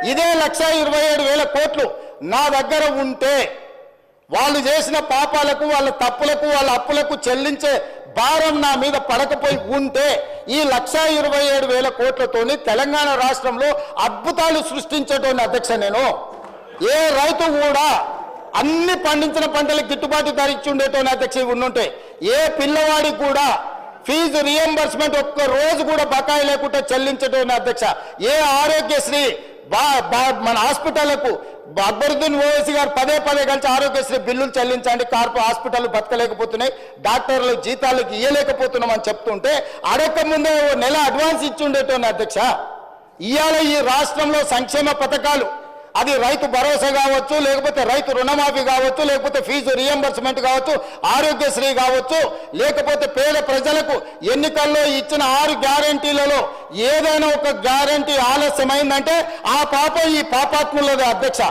ఇదే 1,27,000 కోట్లు నా దగ్గర ఉంటే వాళ్ళు చేసిన పాపాలకు వాళ్ళ తప్పులకు వాళ్ళ అప్పులకు చెల్లించే భారం నా మీద పడకపోయి ఉంటే ఈ 1,27,000 కోట్లతోని తెలంగాణ రాష్ట్రంలో అద్భుతాలు సృష్టించేటోని అధ్యక్ష నేను ఏ రైతు కూడా అన్ని పండించిన పంటలకు గిట్టుబాటు ధర ఇచ్చి ఉండేటోని అధ్యక్ష ఉండుంటే ఏ పిల్లవాడి కూడా ఫీజు రియంబర్స్మెంట్ ఒక్క రోజు కూడా బకాయి లేకుండా చెల్లించటోని అధ్యక్ష ఏ ఆరోగ్యశ్రీ మన హాస్పిటళ్లకు అక్బరుద్దీన్ ఓవైసీ గారు పదే కలిసి ఆరోగ్యశ్రీ బిల్లులు చెల్లించండి కార్పొ హాస్పిటల్ బతకలేకపోతున్నాయి డాక్టర్లు జీతాలకు ఇయ్యలేకపోతున్నాం అని చెప్తుంటే అడగక ముందే నెల అడ్వాన్స్ ఇచ్చి ఉండేటోని అధ్యక్ష ఇవాళ ఈ రాష్ట్రంలో సంక్షేమ పథకాలు అది రైతు భరోసా కావచ్చు లేకపోతే రైతు రుణమాఫీ కావచ్చు లేకపోతే ఫీజు రియంబర్స్మెంట్ కావచ్చు ఆరోగ్యశ్రీ కావచ్చు లేకపోతే పేద ప్రజలకు ఎన్నికల్లో ఇచ్చిన 6 గ్యారంటీలలో ఏదైనా ఒక గ్యారంటీ ఆలస్యమైందంటే ఆ పాపం ఈ పాపాత్ములదే అధ్యక్ష।